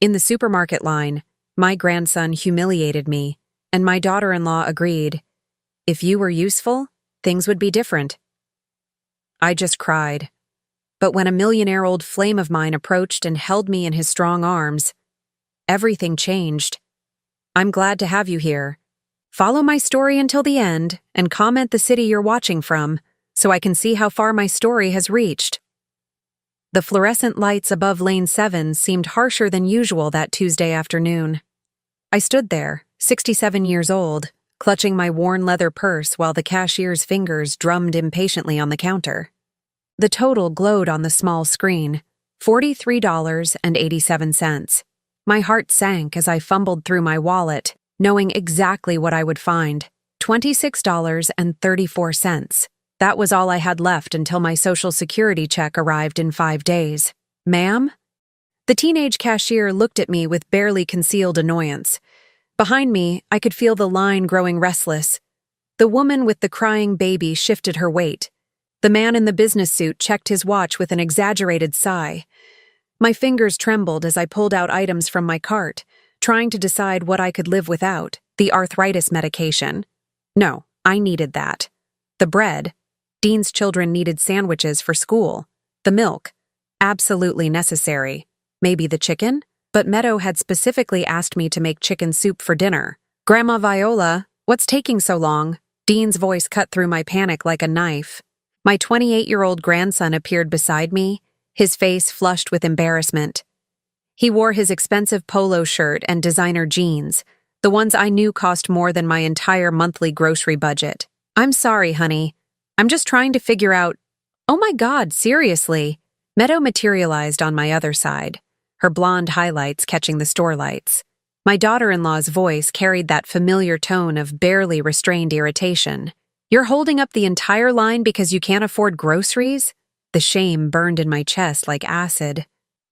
In the supermarket line, my grandson humiliated me, and my daughter-in-law agreed. If you were useful, things would be different. I just cried. But when a millionaire-old flame of mine approached and held me in his strong arms, everything changed. I'm glad to have you here. Follow my story until the end and comment the city you're watching from so I can see how far my story has reached. The fluorescent lights above Lane 7 seemed harsher than usual that Tuesday afternoon. I stood there, 67 years old, clutching my worn leather purse while the cashier's fingers drummed impatiently on the counter. The total glowed on the small screen, $43.87. My heart sank as I fumbled through my wallet, knowing exactly what I would find, $26.34. That was all I had left until my Social Security check arrived in 5 days. Ma'am? The teenage cashier looked at me with barely concealed annoyance. Behind me, I could feel the line growing restless. The woman with the crying baby shifted her weight. The man in the business suit checked his watch with an exaggerated sigh. My fingers trembled as I pulled out items from my cart, trying to decide what I could live without. The arthritis medication. No, I needed that. The bread. Dean's children needed sandwiches for school. The milk. Absolutely necessary. Maybe the chicken? But Meadow had specifically asked me to make chicken soup for dinner. Grandma Viola, what's taking so long? Dean's voice cut through my panic like a knife. My 28-year-old grandson appeared beside me, his face flushed with embarrassment. He wore his expensive polo shirt and designer jeans, the ones I knew cost more than my entire monthly grocery budget. I'm sorry, honey. I'm just trying to figure out— Oh my God, seriously. Meadow materialized on my other side, her blonde highlights catching the store lights. My daughter-in-law's voice carried that familiar tone of barely restrained irritation. You're holding up the entire line because you can't afford groceries? The shame burned in my chest like acid.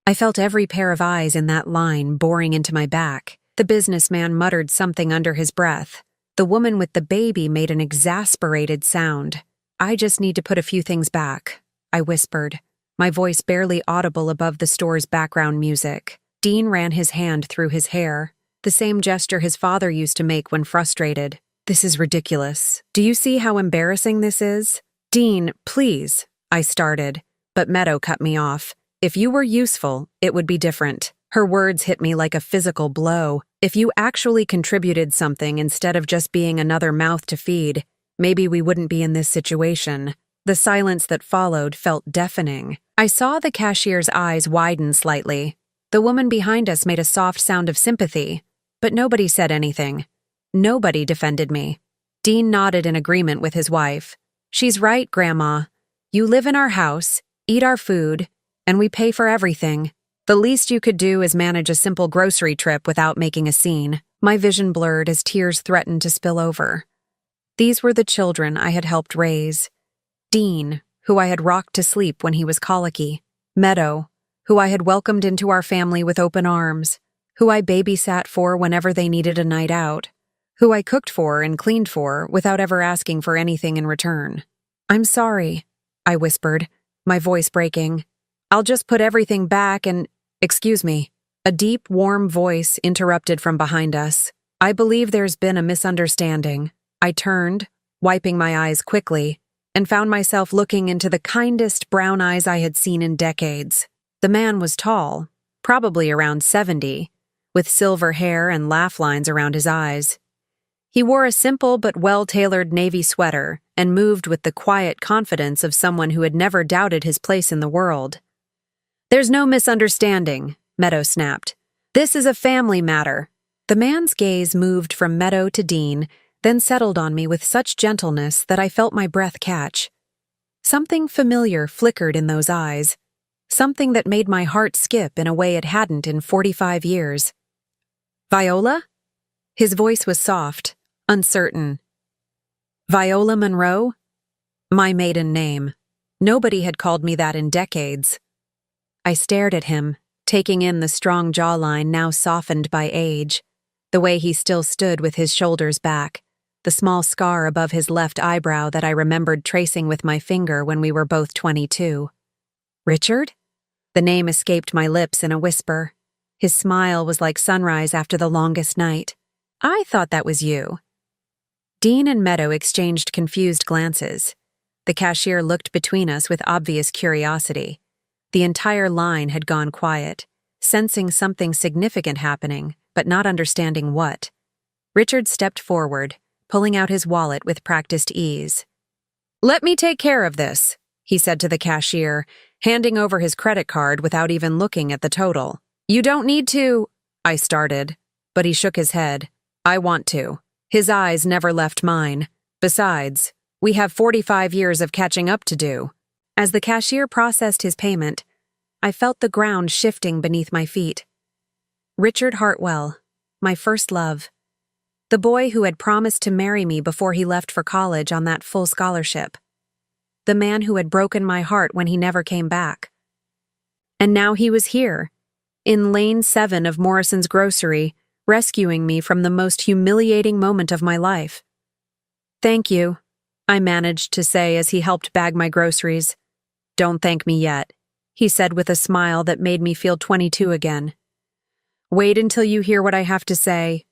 I felt every pair of eyes in that line boring into my back. The businessman muttered something under his breath. The woman with the baby made an exasperated sound. I just need to put a few things back, I whispered, my voice barely audible above the store's background music. Dean ran his hand through his hair, the same gesture his father used to make when frustrated. This is ridiculous. Do you see how embarrassing this is? Dean, please, I started, but Meadow cut me off. If you were useful, it would be different. Her words hit me like a physical blow. If you actually contributed something instead of just being another mouth to feed, maybe we wouldn't be in this situation. The silence that followed felt deafening. I saw the cashier's eyes widen slightly. The woman behind us made a soft sound of sympathy, but nobody said anything. Nobody defended me. Dean nodded in agreement with his wife. She's right, Grandma. You live in our house, eat our food, and we pay for everything. The least you could do is manage a simple grocery trip without making a scene. My vision blurred as tears threatened to spill over. These were the children I had helped raise. Dean, who I had rocked to sleep when he was colicky. Meadow, who I had welcomed into our family with open arms. Who I babysat for whenever they needed a night out. Who I cooked for and cleaned for without ever asking for anything in return. I'm sorry, I whispered, my voice breaking. I'll just put everything back and— Excuse me. A deep, warm voice interrupted from behind us. I believe there's been a misunderstanding. I turned, wiping my eyes quickly, and found myself looking into the kindest brown eyes I had seen in decades. The man was tall, probably around 70, with silver hair and laugh lines around his eyes. He wore a simple but well-tailored navy sweater and moved with the quiet confidence of someone who had never doubted his place in the world. There's no misunderstanding, Meadow snapped. This is a family matter. The man's gaze moved from Meadow to Dean, then settled on me with such gentleness that I felt my breath catch. Something familiar flickered in those eyes, something that made my heart skip in a way it hadn't in 45 years. Viola? His voice was soft, uncertain. Viola Monroe? My maiden name. Nobody had called me that in decades. I stared at him, taking in the strong jawline now softened by age, the way he still stood with his shoulders back, the small scar above his left eyebrow that I remembered tracing with my finger when we were both 22. Richard? The name escaped my lips in a whisper. His smile was like sunrise after the longest night. "I thought that was you." Dean and Meadow exchanged confused glances. The cashier looked between us with obvious curiosity. The entire line had gone quiet, sensing something significant happening, but not understanding what. Richard stepped forward, pulling out his wallet with practiced ease. "Let me take care of this," he said to the cashier, handing over his credit card without even looking at the total. "You don't need to," I started, but he shook his head. "I want to." His eyes never left mine. "Besides, we have 45 years of catching up to do." As the cashier processed his payment, I felt the ground shifting beneath my feet. Richard Hartwell, my first love. The boy who had promised to marry me before he left for college on that full scholarship. The man who had broken my heart when he never came back. And now he was here, in Lane 7 of Morrison's grocery, rescuing me from the most humiliating moment of my life. "Thank you," I managed to say as he helped bag my groceries. "Don't thank me yet," he said with a smile that made me feel 22 again. "Wait until you hear what I have to say."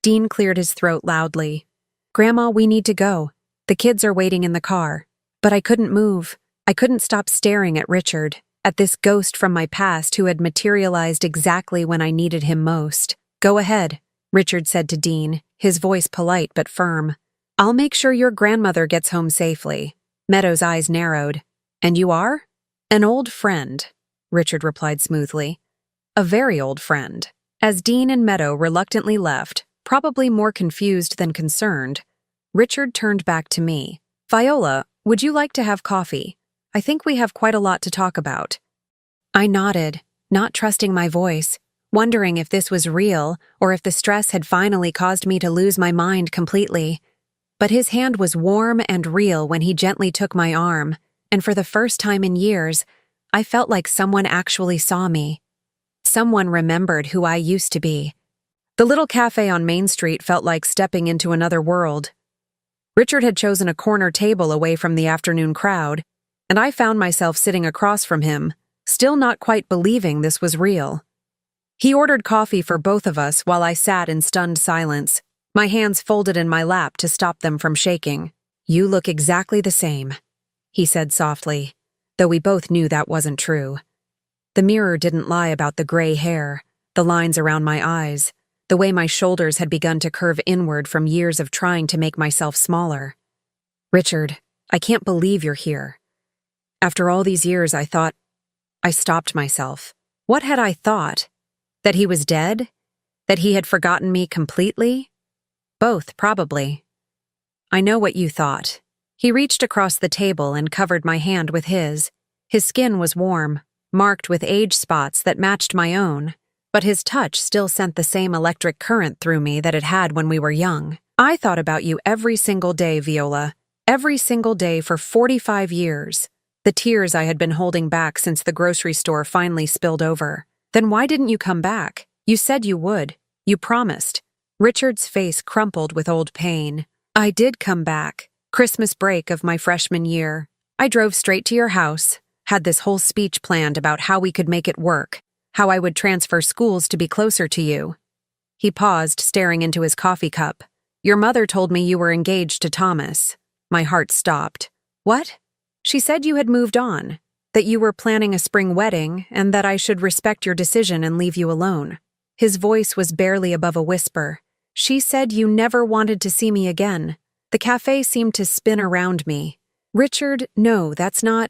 Dean cleared his throat loudly. "Grandma, we need to go. The kids are waiting in the car." But I couldn't move. I couldn't stop staring at Richard, at this ghost from my past who had materialized exactly when I needed him most. "Go ahead," Richard said to Dean, his voice polite but firm. "I'll make sure your grandmother gets home safely." Meadow's eyes narrowed. "And you are?" "An old friend," Richard replied smoothly. "A very old friend." As Dean and Meadow reluctantly left, probably more confused than concerned, Richard turned back to me. "Viola, would you like to have coffee? I think we have quite a lot to talk about." I nodded, not trusting my voice, wondering if this was real or if the stress had finally caused me to lose my mind completely. But his hand was warm and real when he gently took my arm, and for the first time in years, I felt like someone actually saw me. Someone remembered who I used to be. The little cafe on Main Street felt like stepping into another world. Richard had chosen a corner table away from the afternoon crowd, and I found myself sitting across from him, still not quite believing this was real. He ordered coffee for both of us while I sat in stunned silence, my hands folded in my lap to stop them from shaking. "You look exactly the same," he said softly, though we both knew that wasn't true. The mirror didn't lie about the gray hair, the lines around my eyes, the way my shoulders had begun to curve inward from years of trying to make myself smaller. "Richard, I can't believe you're here." After all these years, I stopped myself. What had I thought? That he was dead? That he had forgotten me completely? Both, probably. "I know what you thought." He reached across the table and covered my hand with his. His skin was warm, marked with age spots that matched my own, but his touch still sent the same electric current through me that it had when we were young. "I thought about you every single day, Viola. Every single day for 45 years. The tears I had been holding back since the grocery store finally spilled over. Then why didn't you come back? You said you would. You promised." Richard's face crumpled with old pain. "I did come back. Christmas break of my freshman year. I drove straight to your house, had this whole speech planned about how we could make it work, how I would transfer schools to be closer to you." He paused, staring into his coffee cup. "Your mother told me you were engaged to Thomas." My heart stopped. "What?" "She said you had moved on, that you were planning a spring wedding, and that I should respect your decision and leave you alone." His voice was barely above a whisper. "She said you never wanted to see me again." The cafe seemed to spin around me. "Richard, no, that's not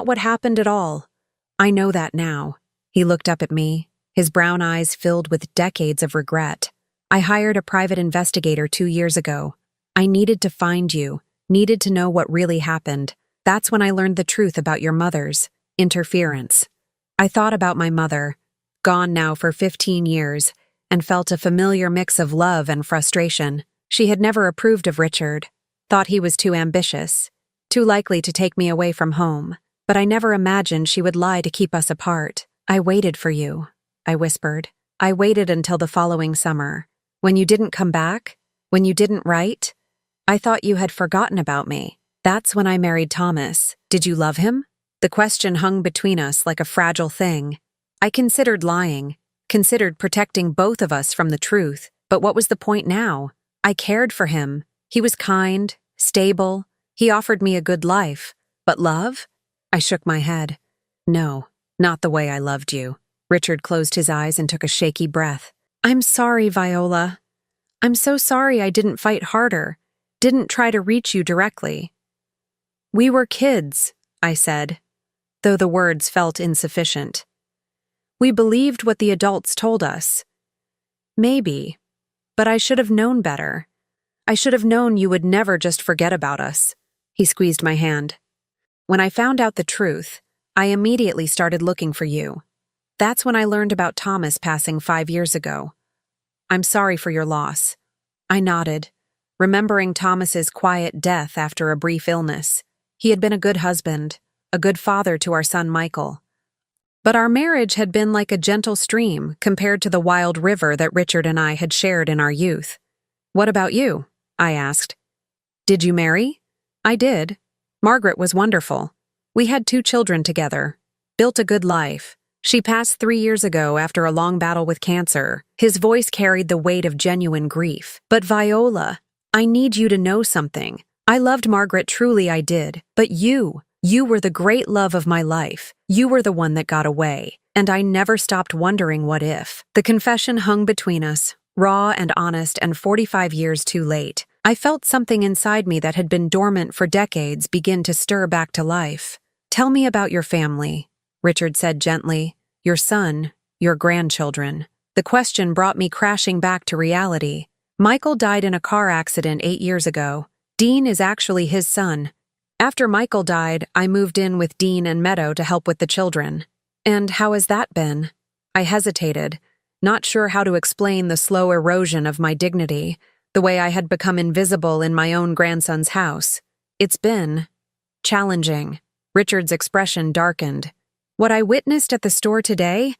what happened at all. I know that now." He looked up at me, his brown eyes filled with decades of regret. "I hired a private investigator 2 years ago. I needed to find you, needed to know what really happened. That's when I learned the truth about your mother's interference. I thought about my mother, gone now for 15 years, and felt a familiar mix of love and frustration. She had never approved of Richard, thought he was too ambitious, too likely to take me away from home, but I never imagined she would lie to keep us apart. I waited for you," I whispered. "I waited until the following summer. When you didn't come back, when you didn't write, I thought you had forgotten about me. That's when I married Thomas. Did you love him?" The question hung between us like a fragile thing. I considered lying, considered protecting both of us from the truth. But what was the point now? I cared for him. He was kind, stable. He offered me a good life. But love? I shook my head. No, not the way I loved you. Richard closed his eyes and took a shaky breath. I'm sorry, Viola. I'm so sorry I didn't fight harder, didn't try to reach you directly. We were kids, I said, though the words felt insufficient. We believed what the adults told us. Maybe, but I should have known better. I should have known you would never just forget about us. He squeezed my hand. When I found out the truth, I immediately started looking for you. That's when I learned about Thomas passing 5 years ago. I'm sorry for your loss. I nodded, remembering Thomas's quiet death after a brief illness. He had been a good husband, a good father to our son Michael. But our marriage had been like a gentle stream compared to the wild river that Richard and I had shared in our youth. What about you? I asked. Did you marry? I did. Margaret was wonderful. We had 2 children together, built a good life. She passed 3 years ago after a long battle with cancer. His voice carried the weight of genuine grief. But Viola, I need you to know something. I loved Margaret, truly I did. But you were the great love of my life. You were the one that got away. And I never stopped wondering what if. The confession hung between us, raw and honest and 45 years too late. I felt something inside me that had been dormant for decades begin to stir back to life. Tell me about your family, Richard said gently. Your son, your grandchildren. The question brought me crashing back to reality. Michael died in a car accident 8 years ago. Dean is actually his son. After Michael died, I moved in with Dean and Meadow to help with the children. And how has that been? I hesitated, not sure how to explain the slow erosion of my dignity, the way I had become invisible in my own grandson's house. It's been challenging. Richard's expression darkened. What I witnessed at the store today?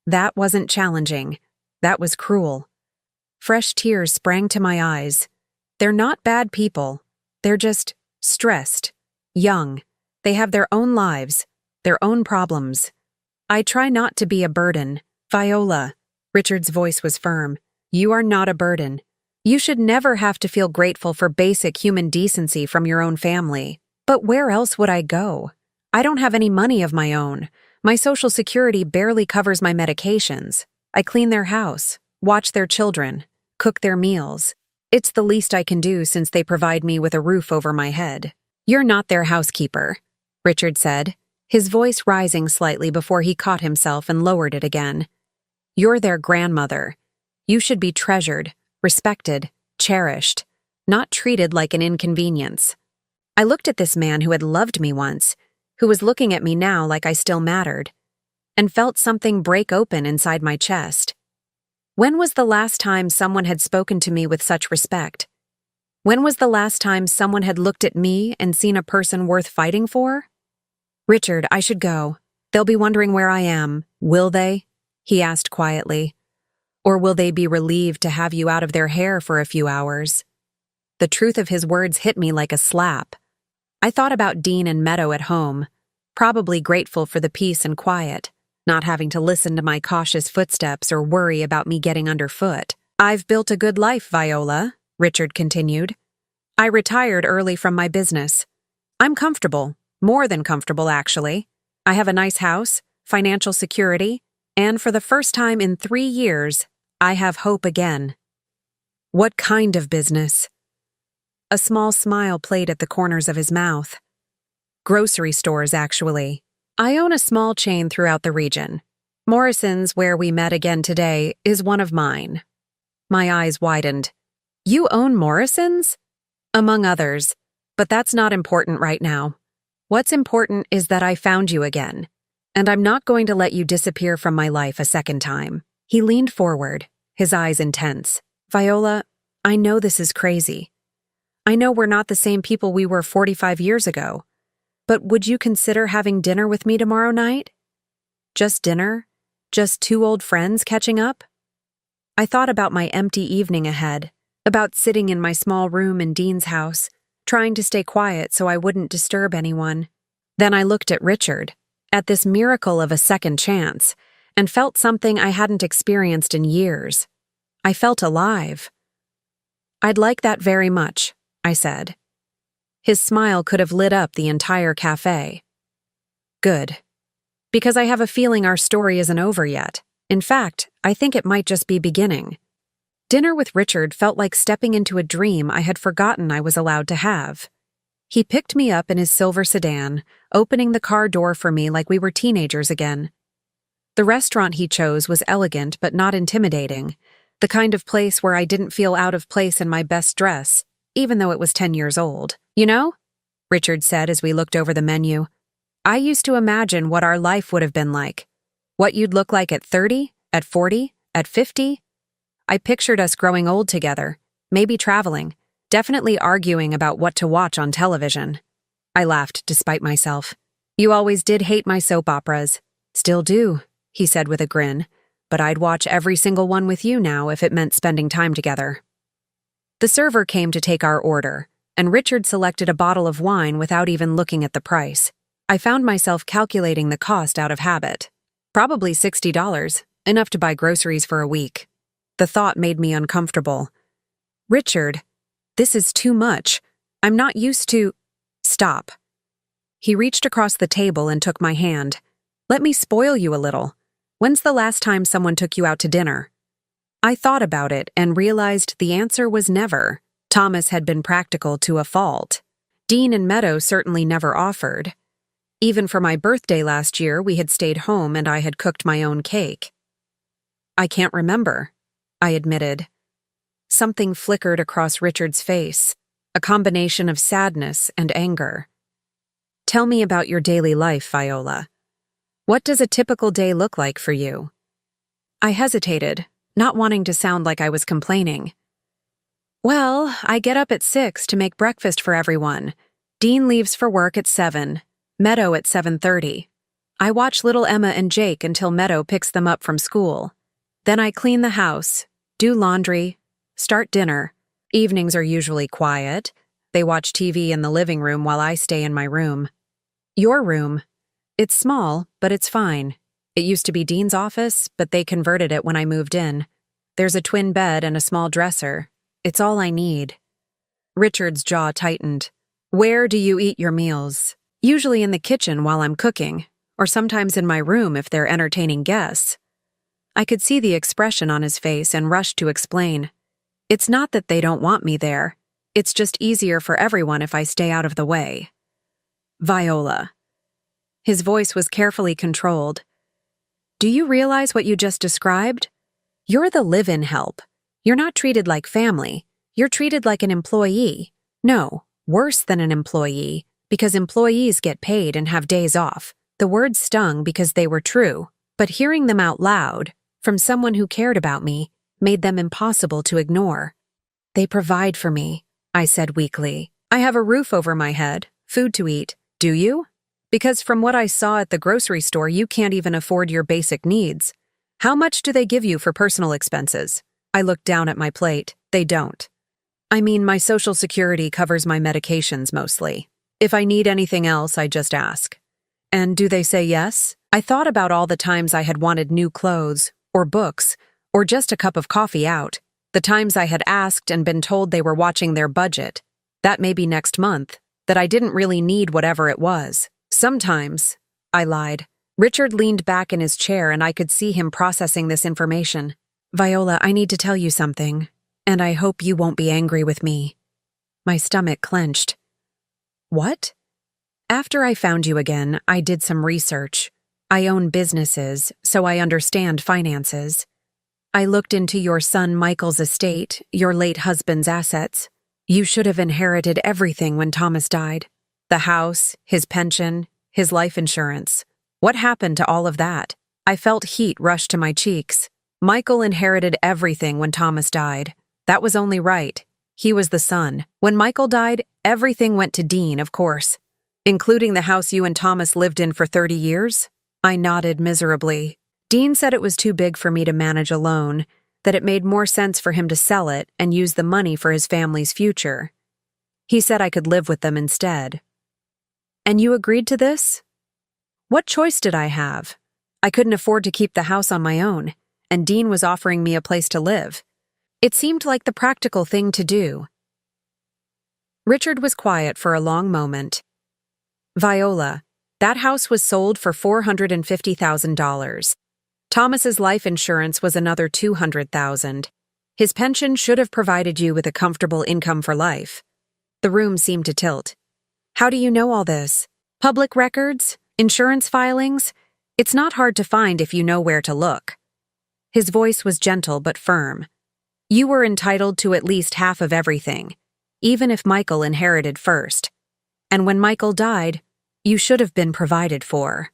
That wasn't challenging. That was cruel. Fresh tears sprang to my eyes. They're not bad people. They're just stressed, young. They have their own lives, their own problems. I try not to be a burden. Viola, Richard's voice was firm. You are not a burden. You should never have to feel grateful for basic human decency from your own family. But where else would I go? I don't have any money of my own. My Social Security barely covers my medications. I clean their house, watch their children, cook their meals. It's the least I can do since they provide me with a roof over my head. You're not their housekeeper, Richard said, his voice rising slightly before he caught himself and lowered it again. You're their grandmother. You should be treasured, respected, cherished, not treated like an inconvenience. I looked at this man who had loved me once, who was looking at me now like I still mattered, and felt something break open inside my chest. When was the last time someone had spoken to me with such respect? When was the last time someone had looked at me and seen a person worth fighting for? Richard, I should go. They'll be wondering where I am. Will they? He asked quietly. Or will they be relieved to have you out of their hair for a few hours? The truth of his words hit me like a slap. I thought about Dean and Meadow at home, probably grateful for the peace and quiet, not having to listen to my cautious footsteps or worry about me getting underfoot. I've built a good life, Viola, Richard continued. I retired early from my business. I'm comfortable, more than comfortable actually. I have a nice house, financial security, and for the first time in 3 years, I have hope again. What kind of business? A small smile played at the corners of his mouth. Grocery stores, actually. I own a small chain throughout the region. Morrison's, where we met again today, is one of mine. My eyes widened. You own Morrison's? Among others, but that's not important right now. What's important is that I found you again, and I'm not going to let you disappear from my life a second time. He leaned forward, his eyes intense. Viola, I know this is crazy. I know we're not the same people we were 45 years ago, but would you consider having dinner with me tomorrow night? Just dinner? Just 2 old friends catching up? I thought about my empty evening ahead, about sitting in my small room in Dean's house, trying to stay quiet so I wouldn't disturb anyone. Then I looked at Richard, at this miracle of a second chance, and felt something I hadn't experienced in years. I felt alive. "I'd like that very much," I said. His smile could have lit up the entire cafe. "Good. Because I have a feeling our story isn't over yet. In fact, I think it might just be beginning." Dinner with Richard felt like stepping into a dream I had forgotten I was allowed to have. He picked me up in his silver sedan, opening the car door for me like we were teenagers again. The restaurant he chose was elegant but not intimidating, the kind of place where I didn't feel out of place in my best dress, even though it was 10 years old. "You know," Richard said as we looked over the menu, "I used to imagine what our life would have been like. What you'd look like at 30, at 40, at 50. I pictured us growing old together, maybe traveling, definitely arguing about what to watch on television." I laughed despite myself. "You always did hate my soap operas." "Still do," he said with a grin, "but I'd watch every single one with you now if it meant spending time together." The server came to take our order, and Richard selected a bottle of wine without even looking at the price. I found myself calculating the cost out of habit. Probably $60, enough to buy groceries for a week. The thought made me uncomfortable. "Richard, this is too much. I'm not used to—" "Stop." He reached across the table and took my hand. "Let me spoil you a little. When's the last time someone took you out to dinner?" I thought about it and realized the answer was never. Thomas had been practical to a fault. Dean and Meadow certainly never offered. Even for my birthday last year, we had stayed home and I had cooked my own cake. "I can't remember," I admitted. Something flickered across Richard's face, a combination of sadness and anger. "Tell me about your daily life, Viola. What does a typical day look like for you?" I hesitated, not wanting to sound like I was complaining. "Well, I get up at 6 to make breakfast for everyone. Dean leaves for work at 7, Meadow at 7:30. I watch little Emma and Jake until Meadow picks them up from school. Then I clean the house, do laundry, start dinner. Evenings are usually quiet. They watch TV in the living room while I stay in my room." "Your room? It's small, but it's fine. It used to be Dean's office, but they converted it when I moved in. There's a twin bed and a small dresser. It's all I need." Richard's jaw tightened. "Where do you eat your meals?" "Usually in the kitchen while I'm cooking, or sometimes in my room if they're entertaining guests." I could see the expression on his face and rushed to explain. "It's not that they don't want me there. It's just easier for everyone if I stay out of the way." "Viola." His voice was carefully controlled. "Do you realize what you just described? You're the live-in help. You're not treated like family. You're treated like an employee. No, worse than an employee, because employees get paid and have days off." The words stung because they were true, but hearing them out loud, from someone who cared about me, made them impossible to ignore. "They provide for me," I said weakly. "I have a roof over my head, food to eat. Do you? Because from what I saw at the grocery store, you can't even afford your basic needs. How much do they give you for personal expenses?" I looked down at my plate. "They don't. I mean, my Social Security covers my medications mostly. If I need anything else, I just ask." "And do they say yes?" I thought about all the times I had wanted new clothes, or books, or just a cup of coffee out. The times I had asked and been told they were watching their budget, that maybe next month, that I didn't really need whatever it was. "Sometimes," I lied. Richard leaned back in his chair and I could see him processing this information. "Viola, I need to tell you something, and I hope you won't be angry with me." My stomach clenched. "What?" "After I found you again, I did some research. I own businesses, so I understand finances. I looked into your son Michael's estate, your late husband's assets. You should have inherited everything when Thomas died. The house, his pension, his life insurance. What happened to all of that?" I felt heat rush to my cheeks. Michael inherited everything when Thomas died. That was only right. He was the son. When Michael died, everything went to Dean, of course. "Including the house you and Thomas lived in for 30 years? I nodded miserably. Dean said it was too big for me to manage alone, that it made more sense for him to sell it and use the money for his family's future. He said I could live with them instead. "And you agreed to this?" "What choice did I have?" I couldn't afford to keep the house on my own, and Dean was offering me a place to live. It seemed like the practical thing to do. Richard was quiet for a long moment. Viola, that house was sold for $450,000. Thomas's life insurance was another $200,000. His pension should have provided you with a comfortable income for life. The room seemed to tilt. How do you know all this? Public records? Insurance filings? It's not hard to find if you know where to look. His voice was gentle but firm. You were entitled to at least half of everything, even if Michael inherited first. And when Michael died, you should have been provided for.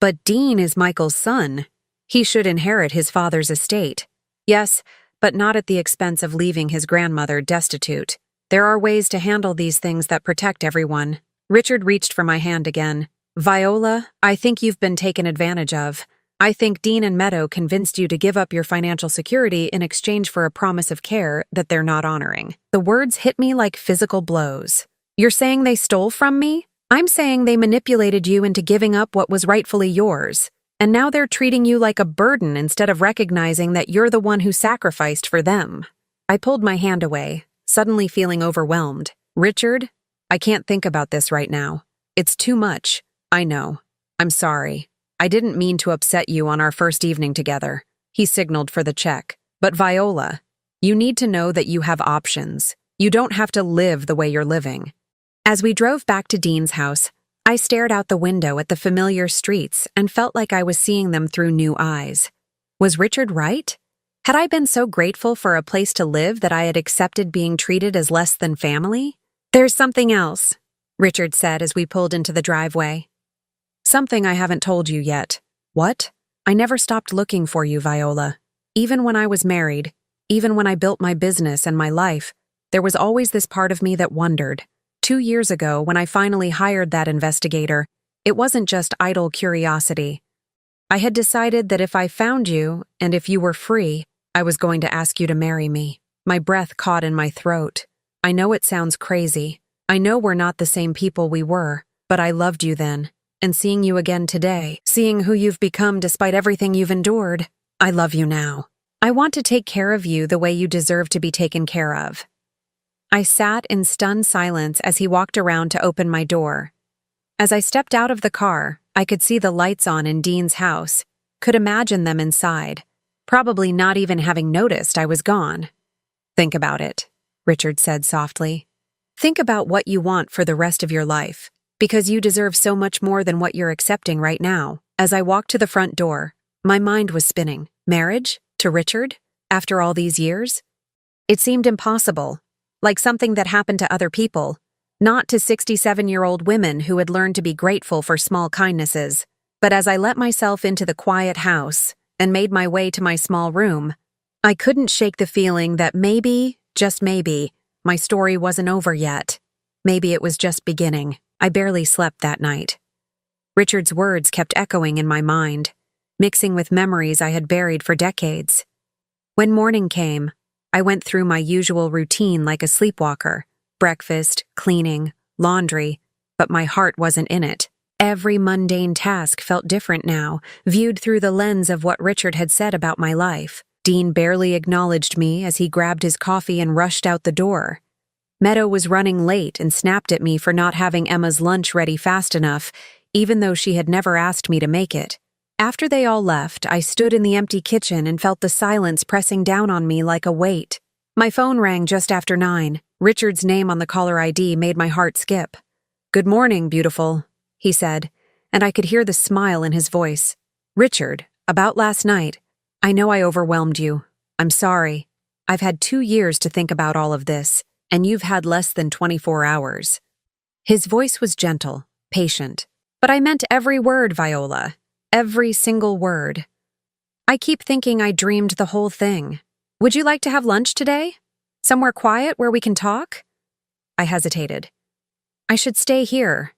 But Dean is Michael's son. He should inherit his father's estate. Yes, but not at the expense of leaving his grandmother destitute. There are ways to handle these things that protect everyone. Richard reached for my hand again. Viola, I think you've been taken advantage of. I think Dean and Meadow convinced you to give up your financial security in exchange for a promise of care that they're not honoring. The words hit me like physical blows. You're saying they stole from me? I'm saying they manipulated you into giving up what was rightfully yours. And now they're treating you like a burden instead of recognizing that you're the one who sacrificed for them. I pulled my hand away, suddenly feeling overwhelmed. Richard, I can't think about this right now. It's too much. I know. I'm sorry. I didn't mean to upset you on our first evening together. He signaled for the check. But Viola, you need to know that you have options. You don't have to live the way you're living. As we drove back to Dean's house, I stared out the window at the familiar streets and felt like I was seeing them through new eyes. Was Richard right? Had I been so grateful for a place to live that I had accepted being treated as less than family? There's something else, Richard said as we pulled into the driveway. Something I haven't told you yet. What? I never stopped looking for you, Viola. Even when I was married, even when I built my business and my life, there was always this part of me that wondered. 2 years ago, when I finally hired that investigator, it wasn't just idle curiosity. I had decided that if I found you, and if you were free, I was going to ask you to marry me. My breath caught in my throat. I know it sounds crazy. I know we're not the same people we were, but I loved you then. And seeing you again today, seeing who you've become despite everything you've endured, I love you now. I want to take care of you the way you deserve to be taken care of. I sat in stunned silence as he walked around to open my door. As I stepped out of the car, I could see the lights on in Dean's house, could imagine them inside, probably not even having noticed I was gone. Think about it, Richard said softly. Think about what you want for the rest of your life, because you deserve so much more than what you're accepting right now. As I walked to the front door, my mind was spinning. Marriage? To Richard? After all these years? It seemed impossible. Like something that happened to other people, not to 67-year-old women who had learned to be grateful for small kindnesses. But as I let myself into the quiet house and made my way to my small room, I couldn't shake the feeling that maybe, just maybe, my story wasn't over yet. Maybe it was just beginning. I barely slept that night. Richard's words kept echoing in my mind, mixing with memories I had buried for decades. When morning came, I went through my usual routine like a sleepwalker, breakfast, cleaning, laundry, but my heart wasn't in it. Every mundane task felt different now, viewed through the lens of what Richard had said about my life. Dean barely acknowledged me as he grabbed his coffee and rushed out the door. Meadow was running late and snapped at me for not having Emma's lunch ready fast enough, even though she had never asked me to make it. After they all left, I stood in the empty kitchen and felt the silence pressing down on me like a weight. My phone rang just after 9. Richard's name on the caller ID made my heart skip. "Good morning, beautiful," he said, and I could hear the smile in his voice. "Richard, about last night. I know I overwhelmed you. I'm sorry. I've had 2 years to think about all of this, and you've had less than 24 hours. His voice was gentle, patient. But I meant every word, Viola. Every single word. I keep thinking I dreamed the whole thing. Would you like to have lunch today? Somewhere quiet where we can talk? I hesitated. I should stay here.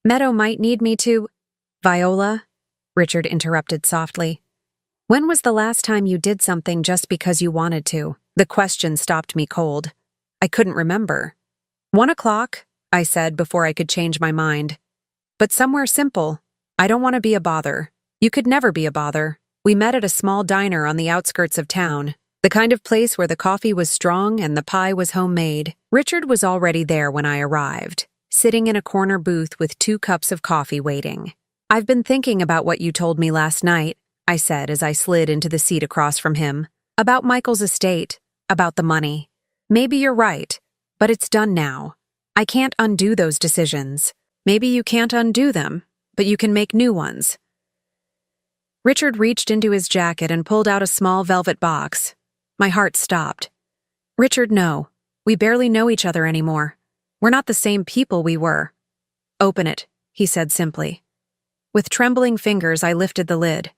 Meadow might need me to— Viola, Richard interrupted softly. When was the last time you did something just because you wanted to? The question stopped me cold. I couldn't remember. 1 o'clock, I said before I could change my mind. But somewhere simple. I don't want to be a bother. You could never be a bother. We met at a small diner on the outskirts of town, the kind of place where the coffee was strong and the pie was homemade. Richard was already there when I arrived, sitting in a corner booth with 2 cups of coffee waiting. "I've been thinking about what you told me last night," I said as I slid into the seat across from him. "About Michael's estate, about the money. Maybe you're right, but it's done now. I can't undo those decisions. Maybe you can't undo them, but you can make new ones." Richard reached into his jacket and pulled out a small velvet box. My heart stopped. "Richard, no. We barely know each other anymore. We're not the same people we were." "Open it," he said simply. With trembling fingers, I lifted the lid.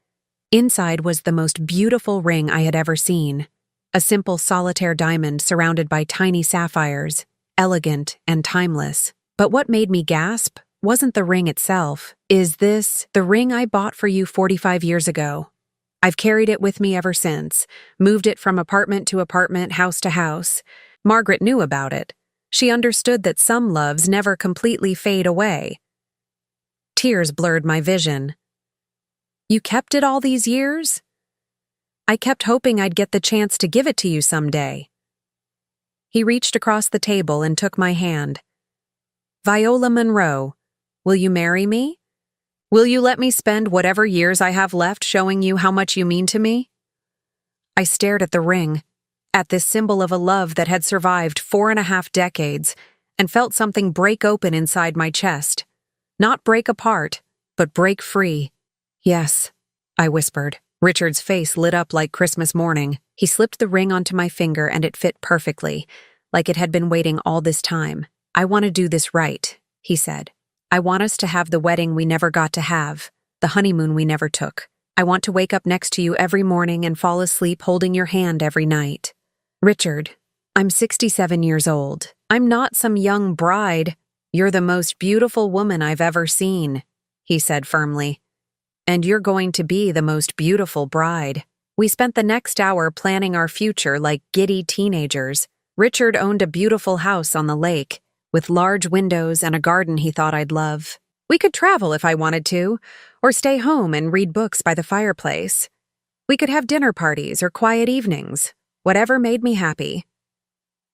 Inside was the most beautiful ring I had ever seen. A simple solitaire diamond surrounded by tiny sapphires, elegant and timeless. But what made me gasp wasn't the ring itself. "Is this the ring I bought for you 45 years ago? I've carried it with me ever since, moved it from apartment to apartment, house to house. Margaret knew about it. She understood that some loves never completely fade away." Tears blurred my vision. "You kept it all these years?" "I kept hoping I'd get the chance to give it to you someday." He reached across the table and took my hand. "Viola Monroe, will you marry me? Will you let me spend whatever years I have left showing you how much you mean to me?" I stared at the ring, at this symbol of a love that had survived 4.5 decades, and felt something break open inside my chest. Not break apart, but break free. "Yes," I whispered. Richard's face lit up like Christmas morning. He slipped the ring onto my finger and it fit perfectly, like it had been waiting all this time. "I want to do this right," he said. "I want us to have the wedding we never got to have, the honeymoon we never took. I want to wake up next to you every morning and fall asleep holding your hand every night." "Richard, I'm 67 years old. I'm not some young bride." "You're the most beautiful woman I've ever seen," he said firmly. "And you're going to be the most beautiful bride." We spent the next hour planning our future like giddy teenagers. Richard owned a beautiful house on the lake, with large windows and a garden he thought I'd love. We could travel if I wanted to, or stay home and read books by the fireplace. We could have dinner parties or quiet evenings, whatever made me happy.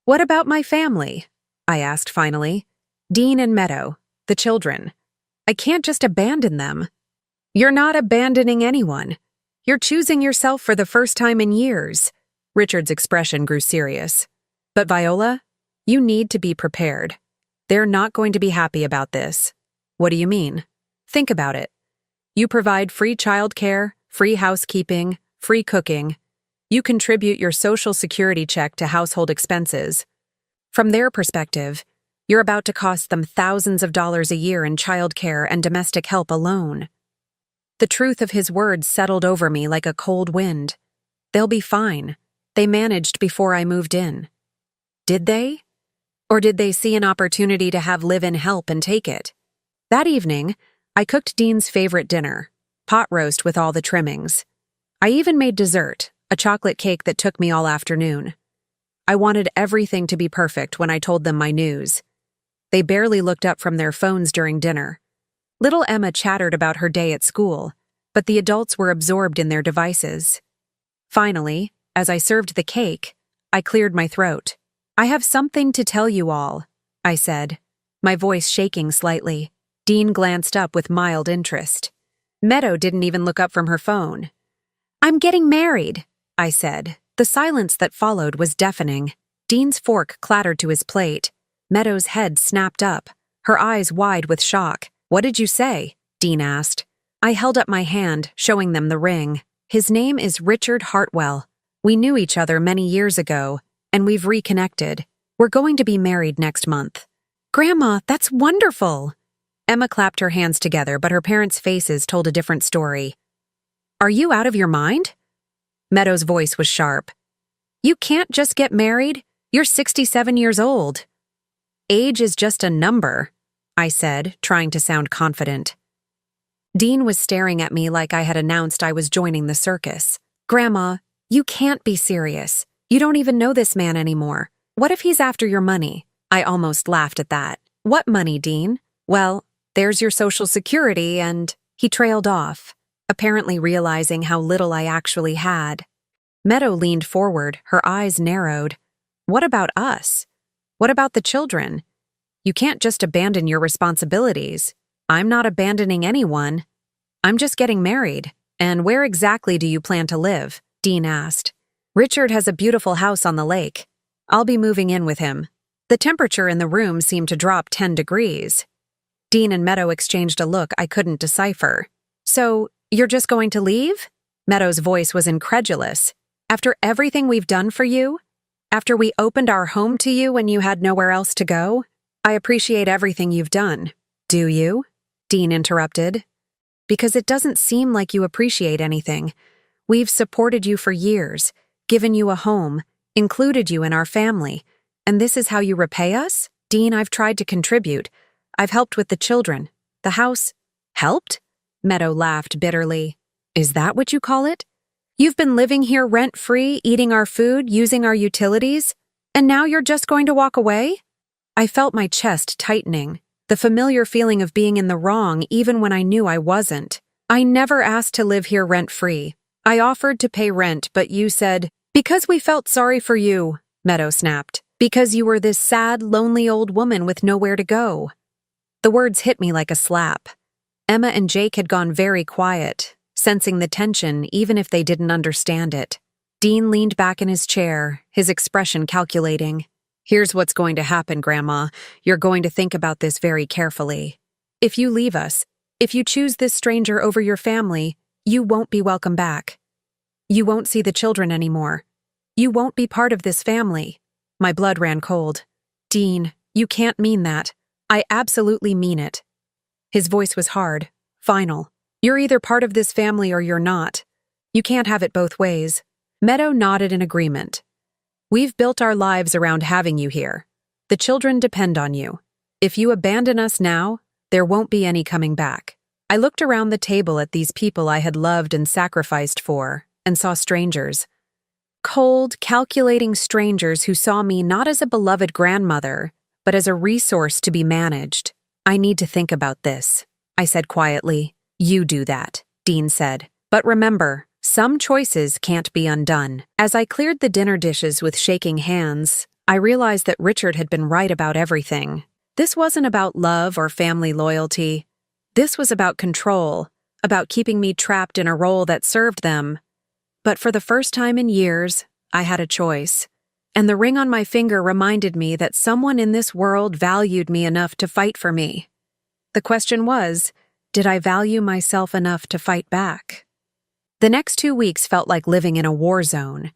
"What about my family?" I asked finally. "Dean and Meadow, the children. I can't just abandon them." "You're not abandoning anyone. You're choosing yourself for the first time in years." Richard's expression grew serious. "But Viola, you need to be prepared. They're not going to be happy about this." "What do you mean?" "Think about it. You provide free childcare, free housekeeping, free cooking. You contribute your Social Security check to household expenses. From their perspective, you're about to cost them thousands of dollars a year in childcare and domestic help alone." The truth of his words settled over me like a cold wind. They'll be fine. They managed before I moved in. Did they? Or did they see an opportunity to have live-in help and take it? That evening, I cooked Dean's favorite dinner, pot roast with all the trimmings. I even made dessert, a chocolate cake that took me all afternoon. I wanted everything to be perfect when I told them my news. They barely looked up from their phones during dinner. Little Emma chattered about her day at school, but the adults were absorbed in their devices. Finally, as I served the cake, I cleared my throat. "I have something to tell you all," I said, my voice shaking slightly. Dean glanced up with mild interest. Meadow didn't even look up from her phone. "I'm getting married," I said. The silence that followed was deafening. Dean's fork clattered to his plate. Meadow's head snapped up, her eyes wide with shock. "What did you say?" Dean asked. I held up my hand, showing them the ring. "His name is Richard Hartwell. We knew each other many years ago, and we've reconnected. We're going to be married next month." "Grandma, that's wonderful!" Emma clapped her hands together, but her parents' faces told a different story. "Are you out of your mind?" Meadow's voice was sharp. "You can't just get married. You're 67 years old." "Age is just a number," I said, trying to sound confident. Dean was staring at me like I had announced I was joining the circus. "Grandma, you can't be serious. You don't even know this man anymore. What if he's after your money?" I almost laughed at that. "What money, Dean?" "Well, there's your Social Security and—" He trailed off. apparently realizing how little I actually had. Meadow leaned forward, her eyes narrowed. What about us? What about the children? You can't just abandon your responsibilities. I'm not abandoning anyone. I'm just getting married. And where exactly do you plan to live? Dean asked. Richard has a beautiful house on the lake. I'll be moving in with him. The temperature in the room seemed to drop 10 degrees. Dean and Meadow exchanged a look I couldn't decipher. So, you're just going to leave? Meadow's voice was incredulous. After everything we've done for you? After we opened our home to you when you had nowhere else to go? I appreciate everything you've done. Do you? Dean interrupted. Because it doesn't seem like you appreciate anything. We've supported you for years, given you a home, included you in our family. And this is how you repay us? Dean, I've tried to contribute. I've helped with the children. The house. Helped? Meadow laughed bitterly. Is that what you call it? You've been living here rent-free, eating our food, using our utilities, and now you're just going to walk away? I felt my chest tightening, the familiar feeling of being in the wrong even when I knew I wasn't. I never asked to live here rent-free. I offered to pay rent, but you said, because we felt sorry for you, Meadow snapped. Because you were this sad, lonely old woman with nowhere to go. The words hit me like a slap. Emma and Jake had gone very quiet, sensing the tension even if they didn't understand it. Dean leaned back in his chair, his expression calculating. Here's what's going to happen, Grandma. You're going to think about this very carefully. If you leave us, if you choose this stranger over your family, you won't be welcome back. You won't see the children anymore. You won't be part of this family. My blood ran cold. Dean, you can't mean that. I absolutely mean it. His voice was hard, final. You're either part of this family or you're not. You can't have it both ways. Meadow nodded in agreement. We've built our lives around having you here. The children depend on you. If you abandon us now, there won't be any coming back. I looked around the table at these people I had loved and sacrificed for, and saw strangers. Cold, calculating strangers who saw me not as a beloved grandmother, but as a resource to be managed. I need to think about this, I said quietly. You do that, Dean said. But remember, some choices can't be undone. As I cleared the dinner dishes with shaking hands, I realized that Richard had been right about everything. This wasn't about love or family loyalty. This was about control, about keeping me trapped in a role that served them. But for the first time in years, I had a choice. And the ring on my finger reminded me that someone in this world valued me enough to fight for me. The question was, did I value myself enough to fight back? The next 2 weeks felt like living in a war zone.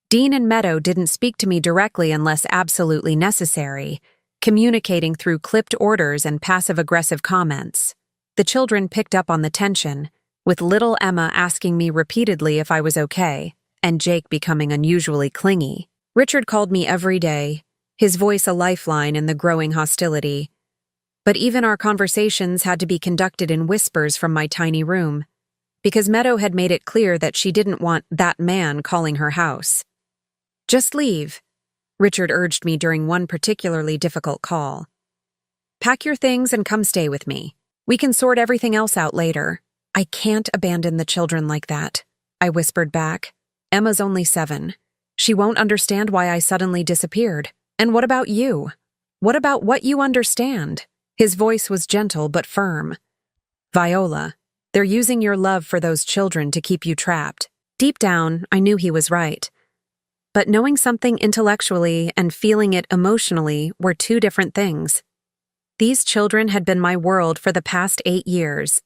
Dean and Meadow didn't speak to me directly unless absolutely necessary, communicating through clipped orders and passive-aggressive comments. The children picked up on the tension, with little Emma asking me repeatedly if I was okay, and Jake becoming unusually clingy. Richard called me every day, his voice a lifeline in the growing hostility. But even our conversations had to be conducted in whispers from my tiny room, because Meadow had made it clear that she didn't want that man calling her house. Just leave, Richard urged me during one particularly difficult call. Pack your things and come stay with me. We can sort everything else out later. I can't abandon the children like that, I whispered back. Emma's only 7. She won't understand why I suddenly disappeared. And what about you? What about what you understand? His voice was gentle but firm. Viola, they're using your love for those children to keep you trapped. Deep down, I knew he was right. But knowing something intellectually and feeling it emotionally were two different things. These children had been my world for the past 8 years.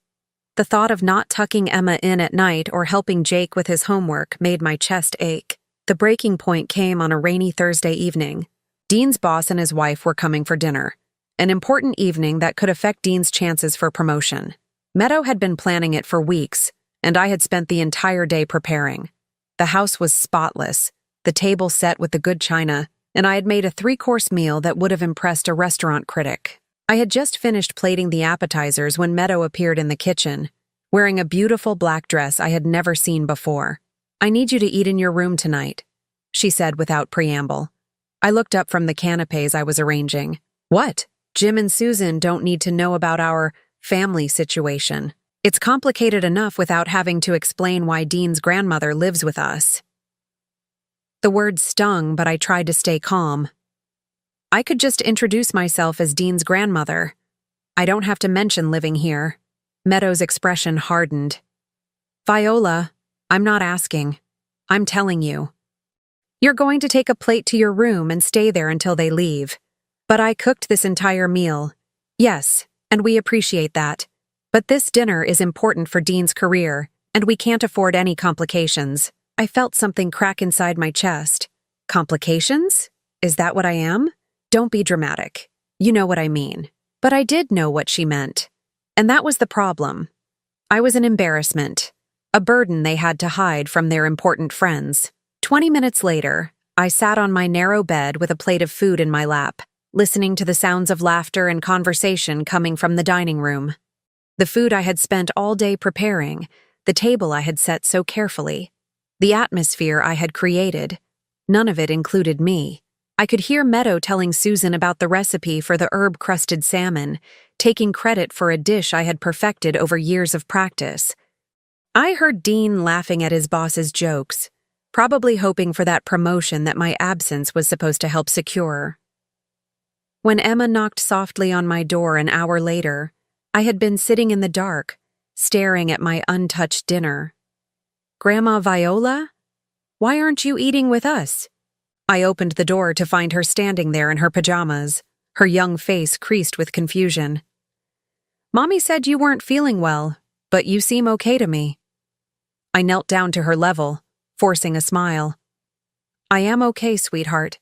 The thought of not tucking Emma in at night or helping Jake with his homework made my chest ache. The breaking point came on a rainy Thursday evening. Dean's boss and his wife were coming for dinner, an important evening that could affect Dean's chances for promotion. Meadow had been planning it for weeks, and I had spent the entire day preparing. The house was spotless, the table set with the good china, and I had made a 3-course meal that would have impressed a restaurant critic. I had just finished plating the appetizers when Meadow appeared in the kitchen, wearing a beautiful black dress I had never seen before. I need you to eat in your room tonight, she said without preamble. I looked up from the canapes I was arranging. What? Jim and Susan don't need to know about our family situation. It's complicated enough without having to explain why Dean's grandmother lives with us. The words stung, but I tried to stay calm. I could just introduce myself as Dean's grandmother. I don't have to mention living here. Meadow's expression hardened. Viola, I'm not asking. I'm telling you. You're going to take a plate to your room and stay there until they leave. But I cooked this entire meal. Yes, and we appreciate that. But this dinner is important for Dean's career, and we can't afford any complications. I felt something crack inside my chest. Complications? Is that what I am? Don't be dramatic. You know what I mean. But I did know what she meant. And that was the problem. I was an embarrassment. A burden they had to hide from their important friends. 20 minutes later, I sat on my narrow bed with a plate of food in my lap, listening to the sounds of laughter and conversation coming from the dining room. The food I had spent all day preparing, the table I had set so carefully, the atmosphere I had created, none of it included me. I could hear Meadow telling Susan about the recipe for the herb-crusted salmon, taking credit for a dish I had perfected over years of practice. I heard Dean laughing at his boss's jokes, probably hoping for that promotion that my absence was supposed to help secure. When Emma knocked softly on my door an hour later, I had been sitting in the dark, staring at my untouched dinner. Grandma Viola? Why aren't you eating with us? I opened the door to find her standing there in her pajamas, her young face creased with confusion. Mommy said you weren't feeling well, but you seem okay to me. I knelt down to her level, forcing a smile. I am okay, sweetheart.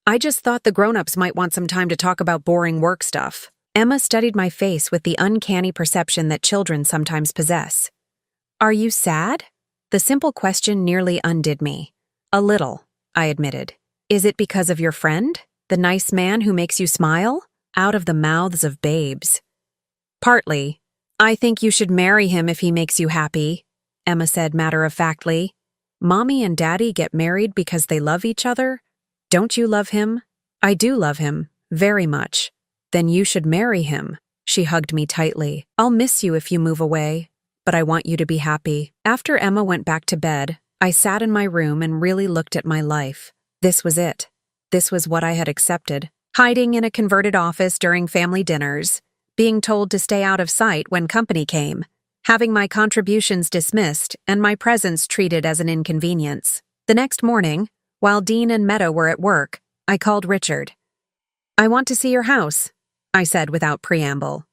I just thought the grown-ups might want some time to talk about boring work stuff. Emma studied my face with the uncanny perception that children sometimes possess. Are you sad? The simple question nearly undid me. A little, I admitted. Is it because of your friend, the nice man who makes you smile? Out of the mouths of babes. Partly. I think you should marry him if he makes you happy, Emma said matter-of-factly. Mommy and Daddy get married because they love each other? Don't you love him? I do love him, very much. Then you should marry him. She hugged me tightly. I'll miss you if you move away, but I want you to be happy. After Emma went back to bed, I sat in my room and really looked at my life. This was it. This was what I had accepted. Hiding in a converted office during family dinners, being told to stay out of sight when company came, having my contributions dismissed and my presence treated as an inconvenience. The next morning, while Dean and Meadow were at work, I called Richard. I want to see your house, I said without preamble.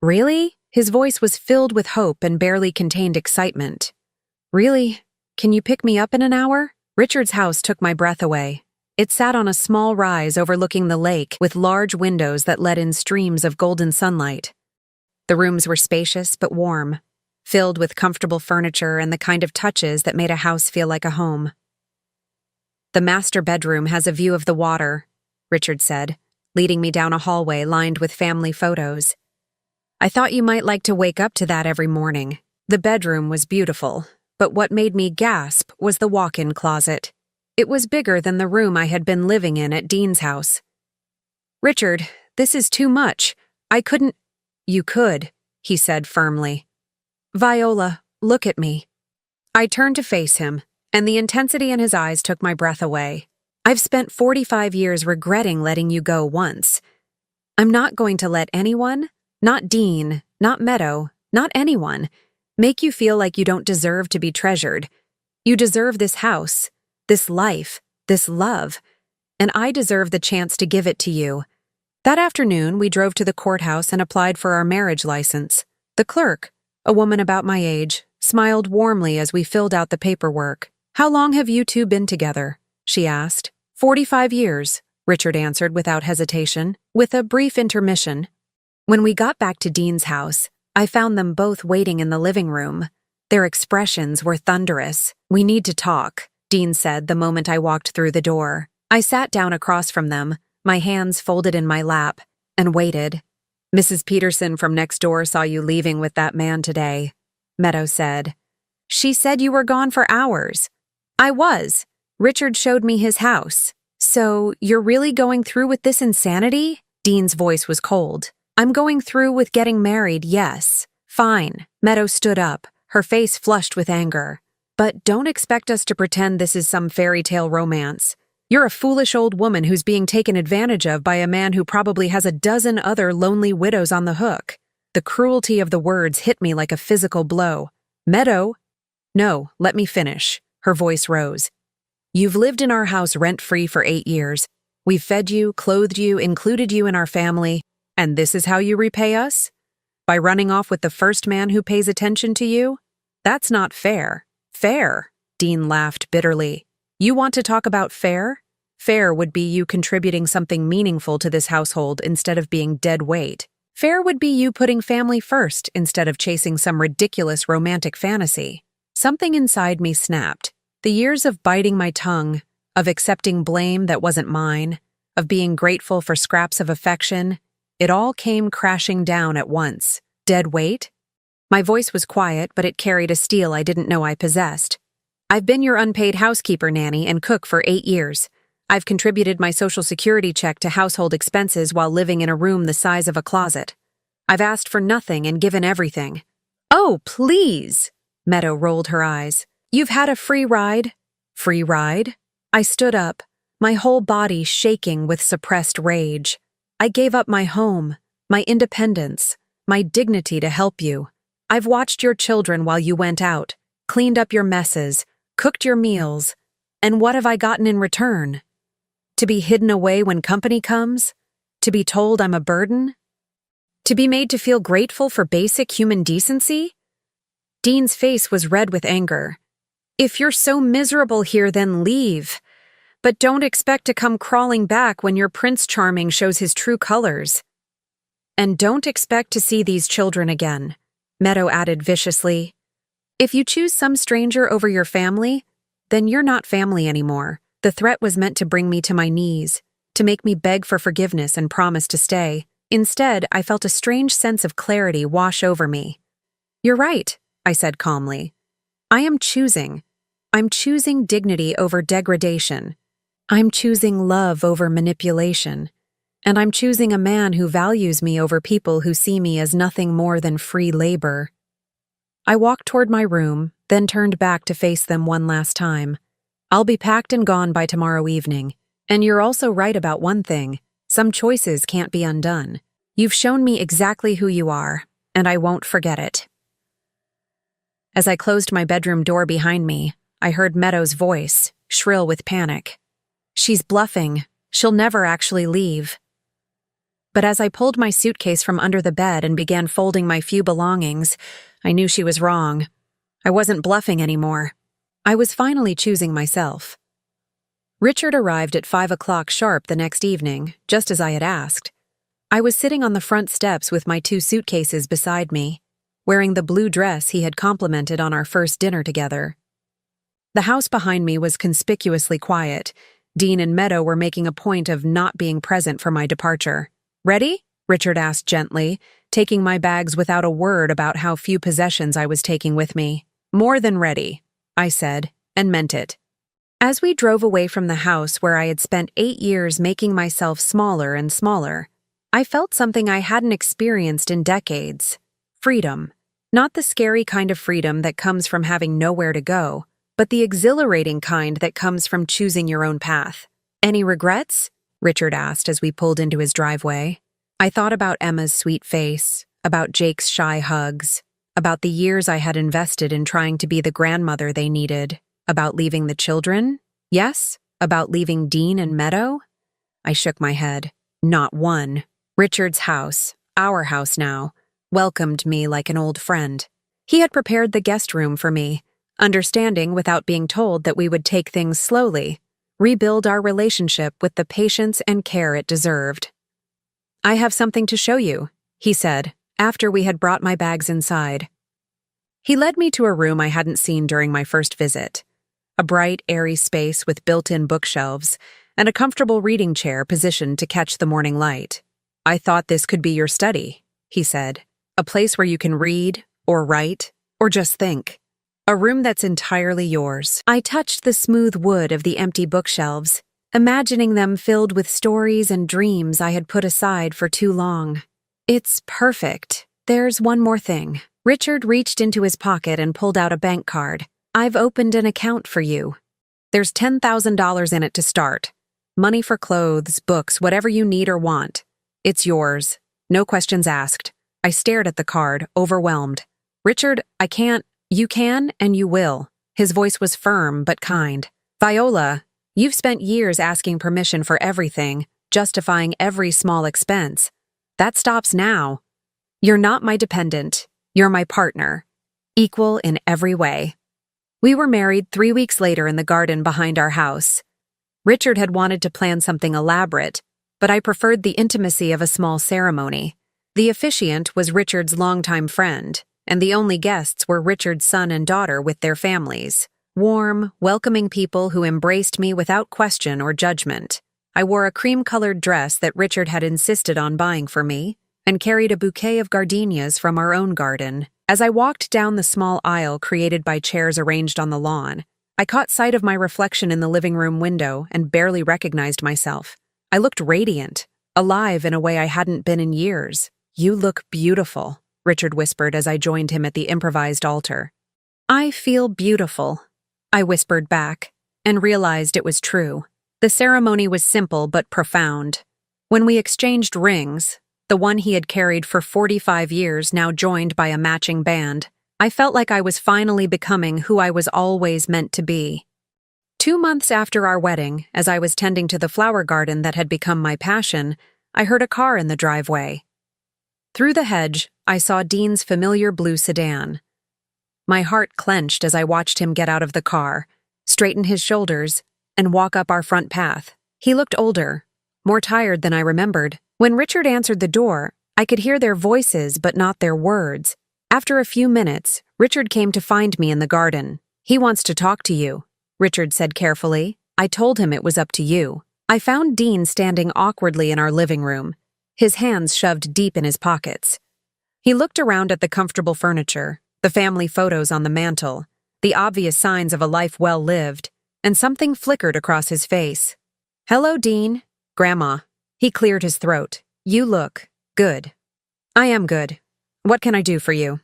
Really? His voice was filled with hope and barely contained excitement. Really? Can you pick me up in an hour? Richard's house took my breath away. It sat on a small rise overlooking the lake with large windows that let in streams of golden sunlight. The rooms were spacious but warm, filled with comfortable furniture and the kind of touches that made a house feel like a home. The master bedroom has a view of the water, Richard said, leading me down a hallway lined with family photos. I thought you might like to wake up to that every morning. The bedroom was beautiful, but what made me gasp was the walk-in closet. It was bigger than the room I had been living in at Dean's house. Richard, this is too much. I couldn't— You could, he said firmly. Viola, look at me. I turned to face him, and the intensity in his eyes took my breath away. I've spent 45 years regretting letting you go once. I'm not going to let anyone, not Dean, not Meadow, not anyone, make you feel like you don't deserve to be treasured. You deserve this house, this life, this love, and I deserve the chance to give it to you. That afternoon, we drove to the courthouse and applied for our marriage license. The clerk, a woman about my age, smiled warmly as we filled out the paperwork. How long have you two been together? She asked. 45 years, Richard answered without hesitation, with a brief intermission. When we got back to Dean's house, I found them both waiting in the living room. Their expressions were thunderous. We need to talk, Dean said the moment I walked through the door. I sat down across from them, my hands folded in my lap, and waited. Mrs. Peterson from next door saw you leaving with that man today, Meadow said. She said you were gone for hours. I was. Richard showed me his house. So, you're really going through with this insanity? Dean's voice was cold. I'm going through with getting married, yes. Fine. Meadow stood up, her face flushed with anger. But don't expect us to pretend this is some fairy tale romance. You're a foolish old woman who's being taken advantage of by a man who probably has a dozen other lonely widows on the hook. The cruelty of the words hit me like a physical blow. Meadow. No, let me finish. Her voice rose. You've lived in our house rent-free for 8 years. We've fed you, clothed you, included you in our family, and this is how you repay us? By running off with the first man who pays attention to you? That's not fair. Fair, Dean laughed bitterly. You want to talk about fair? Fair would be you contributing something meaningful to this household instead of being dead weight. Fair would be you putting family first instead of chasing some ridiculous romantic fantasy. Something inside me snapped. The years of biting my tongue, of accepting blame that wasn't mine, of being grateful for scraps of affection, it all came crashing down at once. Dead weight? My voice was quiet, but it carried a steel I didn't know I possessed. I've been your unpaid housekeeper, nanny, and cook for 8 years. I've contributed my Social Security check to household expenses while living in a room the size of a closet. I've asked for nothing and given everything. Oh, please! Meadow rolled her eyes. You've had a free ride? Free ride? I stood up, my whole body shaking with suppressed rage. I gave up my home, my independence, my dignity to help you. I've watched your children while you went out, cleaned up your messes, cooked your meals, and what have I gotten in return? To be hidden away when company comes? To be told I'm a burden? To be made to feel grateful for basic human decency? Dean's face was red with anger. If you're so miserable here, then leave. But don't expect to come crawling back when your Prince Charming shows his true colors. And don't expect to see these children again, Meadow added viciously. If you choose some stranger over your family, then you're not family anymore. The threat was meant to bring me to my knees, to make me beg for forgiveness and promise to stay. Instead, I felt a strange sense of clarity wash over me. You're right, I said calmly. I'm choosing dignity over degradation. I'm choosing love over manipulation. And I'm choosing a man who values me over people who see me as nothing more than free labor. I walked toward my room, then turned back to face them one last time. I'll be packed and gone by tomorrow evening. And you're also right about one thing. Some choices can't be undone. You've shown me exactly who you are, and I won't forget it. As I closed my bedroom door behind me, I heard Meadow's voice, shrill with panic. She's bluffing. She'll never actually leave. But as I pulled my suitcase from under the bed and began folding my few belongings, I knew she was wrong. I wasn't bluffing anymore. I was finally choosing myself. Richard arrived at 5 o'clock sharp the next evening, just as I had asked. I was sitting on the front steps with my 2 suitcases beside me, wearing the blue dress he had complimented on our first dinner together. The house behind me was conspicuously quiet. Dean and Meadow were making a point of not being present for my departure. Ready? Richard asked gently, taking my bags without a word about how few possessions I was taking with me. More than ready, I said, and meant it. As we drove away from the house where I had spent 8 years making myself smaller and smaller, I felt something I hadn't experienced in decades. Freedom. Not the scary kind of freedom that comes from having nowhere to go, but the exhilarating kind that comes from choosing your own path. Any regrets? Richard asked as we pulled into his driveway. I thought about Emma's sweet face, about Jake's shy hugs, about the years I had invested in trying to be the grandmother they needed, about leaving the children. Yes, about leaving Dean and Meadow. I shook my head. Not one. Richard's house, our house now, welcomed me like an old friend. He had prepared the guest room for me, understanding without being told that we would take things slowly, rebuild our relationship with the patience and care it deserved. I have something to show you, he said, after we had brought my bags inside. He led me to a room I hadn't seen during my first visit. A bright, airy space with built-in bookshelves and a comfortable reading chair positioned to catch the morning light. I thought this could be your study, he said. A place where you can read, or write, or just think. A room that's entirely yours. I touched the smooth wood of the empty bookshelves, imagining them filled with stories and dreams I had put aside for too long. It's perfect. There's one more thing, Richard reached into his pocket and pulled out a bank card. "I've opened an account for you. There's $10,000 in it to start. Money for clothes, books, whatever you need or want. It's yours. No questions asked." I stared at the card, overwhelmed. "Richard, I can't." "You can and you will." His voice was firm but kind. "Viola, you've spent years asking permission for everything, justifying every small expense. That stops now. You're not my dependent. You're my partner. Equal in every way." We were married 3 weeks later in the garden behind our house. Richard had wanted to plan something elaborate, but I preferred the intimacy of a small ceremony. The officiant was Richard's longtime friend, and the only guests were Richard's son and daughter with their families. Warm, welcoming people who embraced me without question or judgment. I wore a cream-colored dress that Richard had insisted on buying for me, and carried a bouquet of gardenias from our own garden. As I walked down the small aisle created by chairs arranged on the lawn, I caught sight of my reflection in the living room window and barely recognized myself. I looked radiant, alive in a way I hadn't been in years. "You look beautiful," Richard whispered as I joined him at the improvised altar. "I feel beautiful," I whispered back, and realized it was true. The ceremony was simple but profound. When we exchanged rings, the one he had carried for 45 years now joined by a matching band, I felt like I was finally becoming who I was always meant to be. 2 months after our wedding, as I was tending to the flower garden that had become my passion, I heard a car in the driveway. Through the hedge, I saw Dean's familiar blue sedan. My heart clenched as I watched him get out of the car, straighten his shoulders, and walk up our front path. He looked older, more tired than I remembered. When Richard answered the door, I could hear their voices but not their words. After a few minutes, Richard came to find me in the garden. "He wants to talk to you," Richard said carefully. I told him it was up to you. I found Dean standing awkwardly in our living room, his hands shoved deep in his pockets. He looked around at the comfortable furniture, the family photos on the mantel, the obvious signs of a life well lived, and something flickered across his face. "Hello, Dean." "Grandma." He cleared his throat. "You look good." "I am good. What can I do for you?"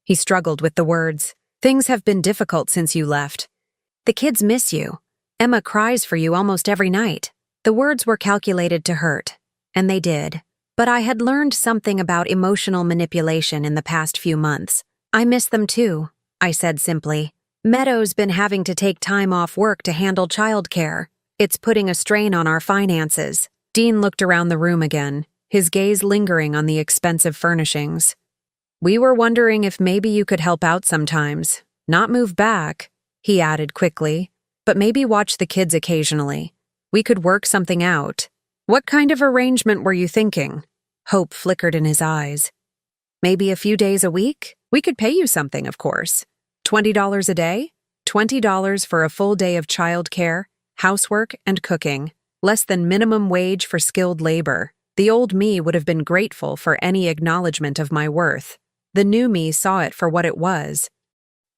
He struggled with the words. "Things have been difficult since you left. The kids miss you. Emma cries for you almost every night." The words were calculated to hurt, and they did. But I had learned something about emotional manipulation in the past few months. "I miss them too," I said simply. "Meadow's been having to take time off work to handle childcare. It's putting a strain on our finances." Dean looked around the room again, his gaze lingering on the expensive furnishings. "We were wondering if maybe you could help out sometimes. Not move back," he added quickly, "but maybe watch the kids occasionally. We could work something out." "What kind of arrangement were you thinking?" Hope flickered in his eyes. "Maybe a few days a week? We could pay you something, of course. $20 a day? $20 for a full day of childcare, housework, and cooking. Less than minimum wage for skilled labor. The old me would have been grateful for any acknowledgement of my worth. The new me saw it for what it was.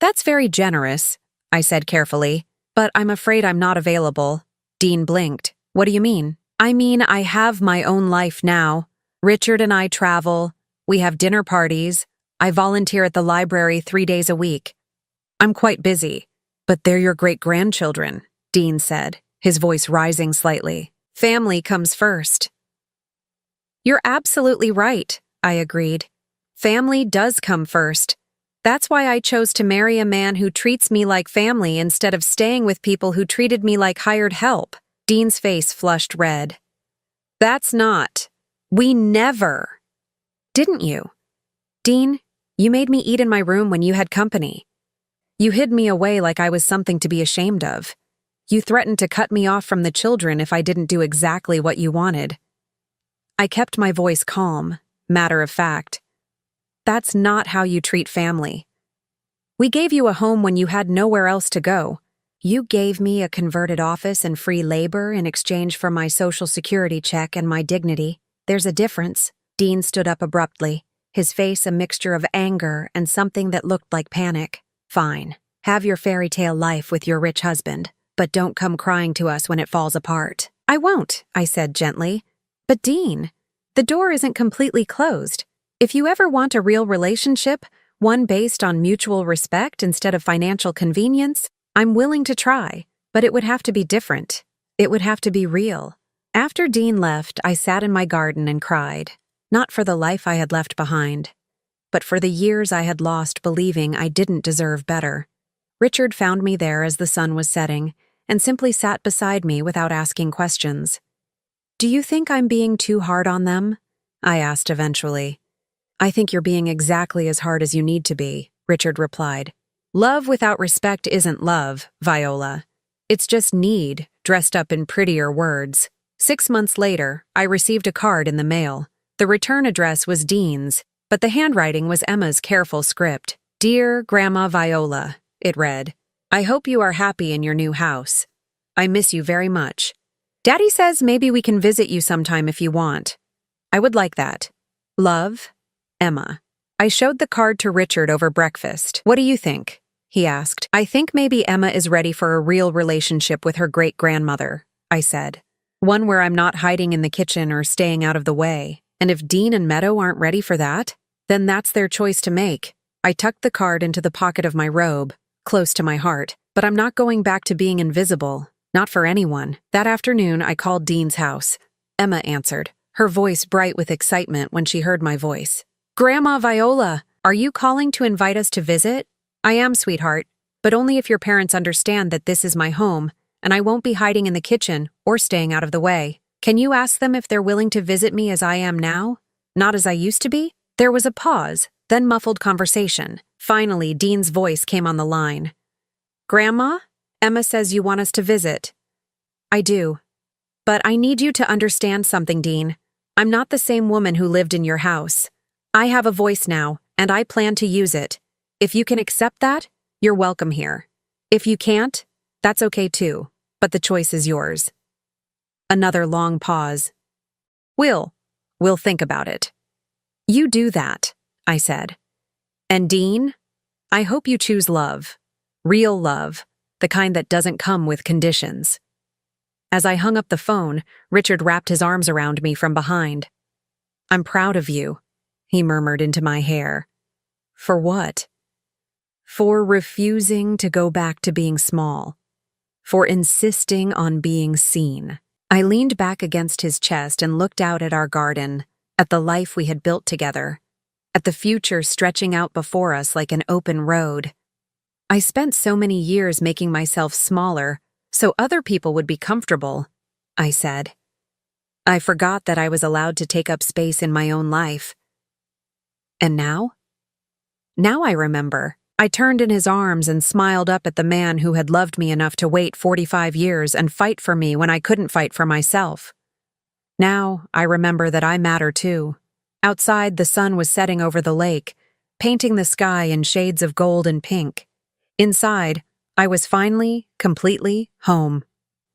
"That's very generous," I said carefully, "but I'm afraid I'm not available." Dean blinked. "What do you mean?" "I mean, I have my own life now. Richard and I travel. We have dinner parties. I volunteer at the library 3 days a week. I'm quite busy." "But they're your great-grandchildren," Dean said, his voice rising slightly. "Family comes first." "You're absolutely right," I agreed. "Family does come first. That's why I chose to marry a man who treats me like family instead of staying with people who treated me like hired help." Dean's face flushed red. "That's not. We never." "Didn't you? Dean, you made me eat in my room when you had company. You hid me away like I was something to be ashamed of. You threatened to cut me off from the children if I didn't do exactly what you wanted." I kept my voice calm, matter of fact. "That's not how you treat family. We gave you a home when you had nowhere else to go. You gave me a converted office and free labor in exchange for my Social Security check and my dignity. There's a difference." Dean stood up abruptly, his face a mixture of anger and something that looked like panic. "Fine. Have your fairy tale life with your rich husband, but don't come crying to us when it falls apart." "I won't," I said gently. "But Dean, the door isn't completely closed. If you ever want a real relationship, one based on mutual respect instead of financial convenience, I'm willing to try, but it would have to be different. It would have to be real. After Dean left, I sat in my garden and cried, not for the life I had left behind, but for the years I had lost believing I didn't deserve better. Richard found me there as the sun was setting and simply sat beside me without asking questions. "Do you think I'm being too hard on them?" I asked eventually. "I think you're being exactly as hard as you need to be," Richard replied. "Love without respect isn't love, Viola. It's just need, dressed up in prettier words." 6 months later, I received a card in the mail. The return address was Dean's, but the handwriting was Emma's careful script. "Dear Grandma Viola," it read, "I hope you are happy in your new house. I miss you very much. Daddy says maybe we can visit you sometime if you want. I would like that. Love, Emma." I showed the card to Richard over breakfast. "What do you think?" he asked. "I think maybe Emma is ready for a real relationship with her great-grandmother," I said. "One where I'm not hiding in the kitchen or staying out of the way. And if Dean and Meadow aren't ready for that, then that's their choice to make." I tucked the card into the pocket of my robe, close to my heart. "But I'm not going back to being invisible. Not for anyone." That afternoon, I called Dean's house. Emma answered, her voice bright with excitement when she heard my voice. "Grandma Viola, are you calling to invite us to visit?" "I am, sweetheart, but only if your parents understand that this is my home, and I won't be hiding in the kitchen or staying out of the way. Can you ask them if they're willing to visit me as I am now, not as I used to be?" There was a pause, then muffled conversation. Finally, Dean's voice came on the line. "Grandma, Emma says you want us to visit." "I do. But I need you to understand something, Dean. I'm not the same woman who lived in your house. I have a voice now, and I plan to use it. If you can accept that, you're welcome here. If you can't, that's okay too, but the choice is yours." Another long pause. We'll think about it." "You do that," I said. "And Dean, I hope you choose love. Real love, the kind that doesn't come with conditions." As I hung up the phone, Richard wrapped his arms around me from behind. "I'm proud of you," he murmured into my hair. "For what?" "For refusing to go back to being small. For insisting on being seen." I leaned back against his chest and looked out at our garden, at the life we had built together, at the future stretching out before us like an open road. I spent so many years making myself smaller so other people would be comfortable, I said. I forgot that I was allowed to take up space in my own life. And now? Now I remember. I turned in his arms and smiled up at the man who had loved me enough to wait 45 years and fight for me when I couldn't fight for myself. Now I remember that I matter too. Outside, the sun was setting over the lake, painting the sky in shades of gold and pink. Inside, I was finally, completely home.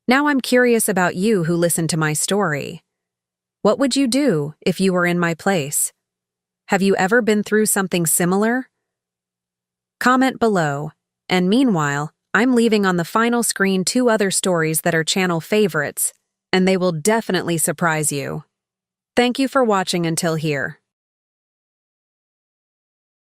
Now I'm curious about you who listened to my story. What would you do if you were in my place? Have you ever been through something similar? Comment below, and meanwhile, I'm leaving on the final screen 2 other stories that are channel favorites, and they will definitely surprise you. Thank you for watching until here.